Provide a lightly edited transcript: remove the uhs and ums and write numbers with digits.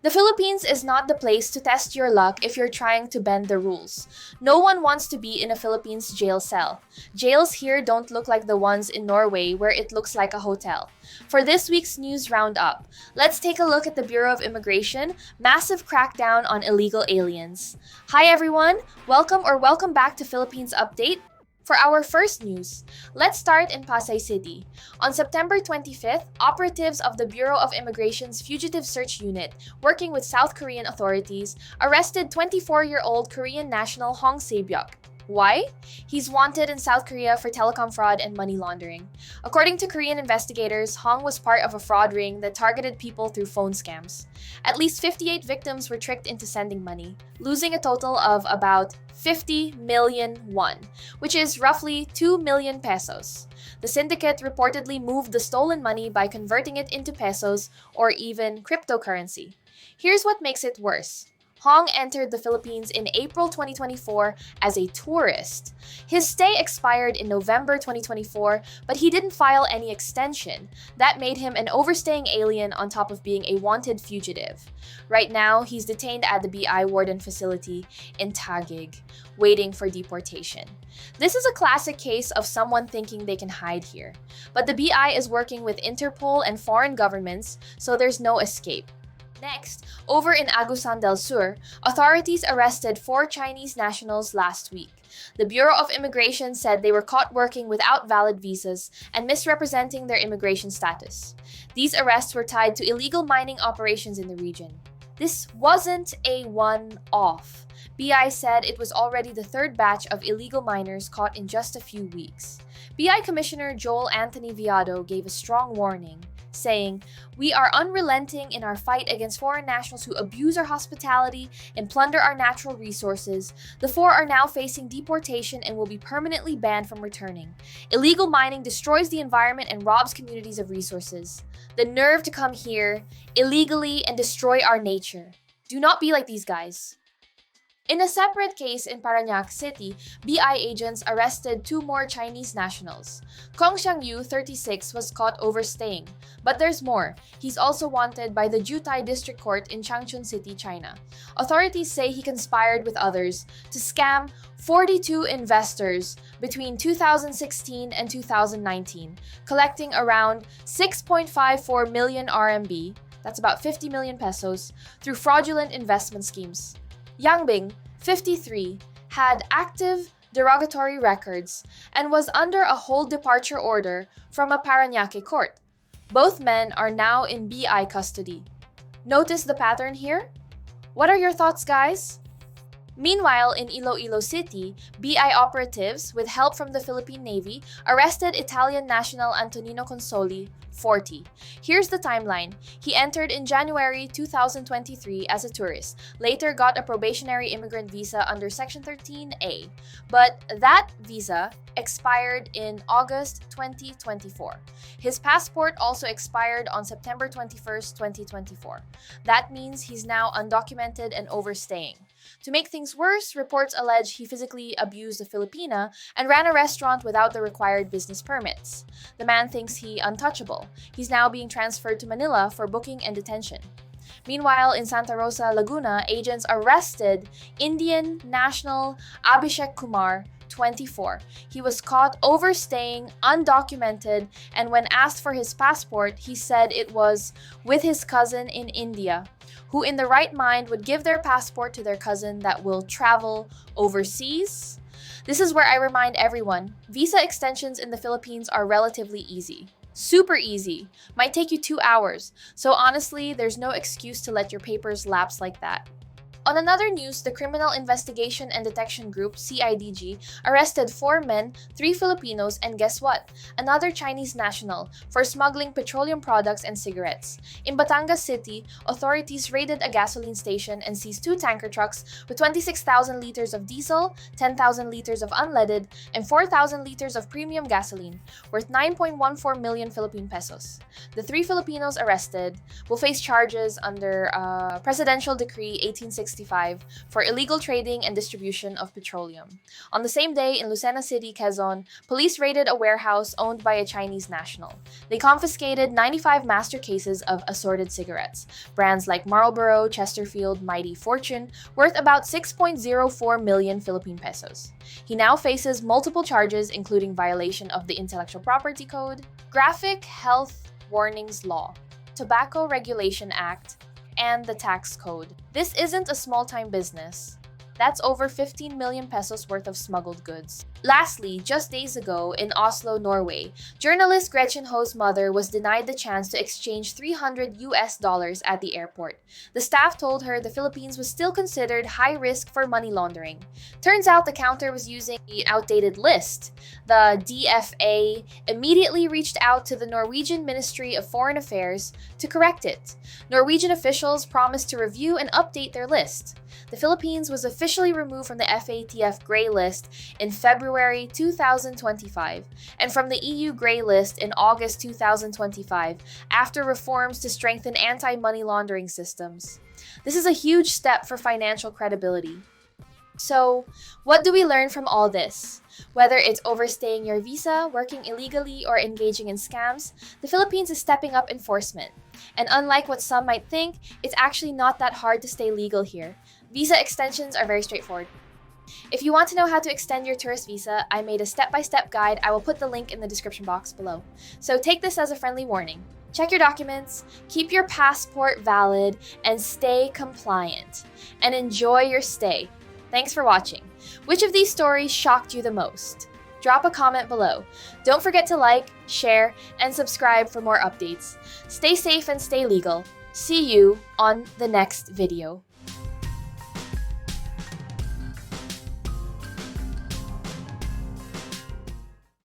The Philippines is not the place to test your luck if you're trying to bend the rules. No one wants to be in a Philippines jail cell. Jails here don't look like the ones in Norway where it looks like a hotel. For this week's news roundup, let's take a look at the Bureau of Immigration massive crackdown on illegal aliens. Hi everyone, welcome back to Philippines Update. For our first news, let's start in Pasay City. On September 25th, operatives of the Bureau of Immigration's Fugitive Search Unit, working with South Korean authorities, arrested 24-year-old Korean national Hong Se-byuk. Why? He's wanted in South Korea for telecom fraud and money laundering. According to Korean investigators, Hong was part of a fraud ring that targeted people through phone scams. At least 58 victims were tricked into sending money, losing a total of about 50 million won, which is roughly 2 million pesos. The syndicate reportedly moved the stolen money by converting it into pesos or even cryptocurrency. Here's what makes it worse. Hong entered the Philippines in April 2024 as a tourist. His stay expired in November 2024, but he didn't file any extension. That made him an overstaying alien on top of being a wanted fugitive. Right now, he's detained at the BI Warden facility in Taguig, waiting for deportation. This is a classic case of someone thinking they can hide here. But the BI is working with Interpol and foreign governments, so there's no escape. Next, over in Agusan del Sur, authorities arrested 4 Chinese nationals last week. The Bureau of Immigration said they were caught working without valid visas and misrepresenting their immigration status. These arrests were tied to illegal mining operations in the region. This wasn't a one-off. BI said it was already the 3rd batch of illegal miners caught in just a few weeks. BI Commissioner Joel Anthony Viado gave a strong warning, saying, "We are unrelenting in our fight against foreign nationals who abuse our hospitality and plunder our natural resources. The 4 are now facing deportation and will be permanently banned from returning. Illegal mining destroys the environment and robs communities of resources. The nerve to come here illegally and destroy our nature. Do not be like these guys." In a separate case in Parañaque City, BI agents arrested 2 more Chinese nationals. Kong Xiangyu, 36, was caught overstaying. But there's more. He's also wanted by the Jutai District Court in Changchun City, China. Authorities say he conspired with others to scam 42 investors between 2016 and 2019, collecting around 6.54 million RMB, that's about 50 million pesos, through fraudulent investment schemes. Yang Bing, 53, had active derogatory records and was under a hold departure order from a Parañaque court. Both men are now in BI custody. Notice the pattern here? What are your thoughts, guys? Meanwhile, in Iloilo City, BI operatives, with help from the Philippine Navy, arrested Italian national Antonino Consoli, 40. Here's the timeline. He entered in January 2023 as a tourist, later got a probationary immigrant visa under Section 13A, but that visa expired in August 2024. His passport also expired on September 21st, 2024. That means he's now undocumented and overstaying. To make things worse, reports allege he physically abused a Filipina and ran a restaurant without the required business permits. The man thinks he's untouchable. He's now being transferred to Manila for booking and detention. Meanwhile, in Santa Rosa, Laguna, agents arrested Indian national Abhishek Kumar, 24. He was caught overstaying, undocumented, and when asked for his passport, he said it was with his cousin in India. Who in the right mind would give their passport to their cousin that will travel overseas? This is where I remind everyone, visa extensions in the Philippines are relatively easy. Super easy. Might take you 2 hours. So honestly, there's no excuse to let your papers lapse like that. On another news, the Criminal Investigation and Detection Group, CIDG, arrested 4 men, 3 Filipinos, and guess what? Another Chinese national for smuggling petroleum products and cigarettes. In Batangas City, authorities raided a gasoline station and seized 2 tanker trucks with 26,000 liters of diesel, 10,000 liters of unleaded, and 4,000 liters of premium gasoline, worth 9.14 million Philippine pesos. The 3 Filipinos arrested will face charges under Presidential Decree 1860 1965 for illegal trading and distribution of petroleum. On the same day, in Lucena City, Quezon, police raided a warehouse owned by a Chinese national. They confiscated 95 master cases of assorted cigarettes, brands like Marlboro, Chesterfield, Mighty Fortune, worth about 6.04 million Philippine pesos. He now faces multiple charges, including violation of the Intellectual Property Code, Graphic Health Warnings Law, Tobacco Regulation Act, and the Tax Code. This isn't a small-time business. That's over 15 million pesos worth of smuggled goods. Lastly, just days ago in Oslo, Norway, journalist Gretchen Ho's mother was denied the chance to exchange $300 at the airport. The staff told her the Philippines was still considered high risk for money laundering. Turns out the counter was using an outdated list. The DFA immediately reached out to the Norwegian Ministry of Foreign Affairs to correct it. Norwegian officials promised to review and update their list. The Philippines was officially removed from the FATF Grey List in February 2025 and from the EU Grey List in August 2025 after reforms to strengthen anti-money laundering systems. This is a huge step for financial credibility. So, what do we learn from all this? Whether it's overstaying your visa, working illegally, or engaging in scams, the Philippines is stepping up enforcement. And unlike what some might think, it's actually not that hard to stay legal here. Visa extensions are very straightforward. If you want to know how to extend your tourist visa, I made a step-by-step guide. I will put the link in the description box below. So take this as a friendly warning. Check your documents, keep your passport valid, and stay compliant. And enjoy your stay. Thanks for watching. Which of these stories shocked you the most? Drop a comment below. Don't forget to like, share, and subscribe for more updates. Stay safe and stay legal. See you on the next video.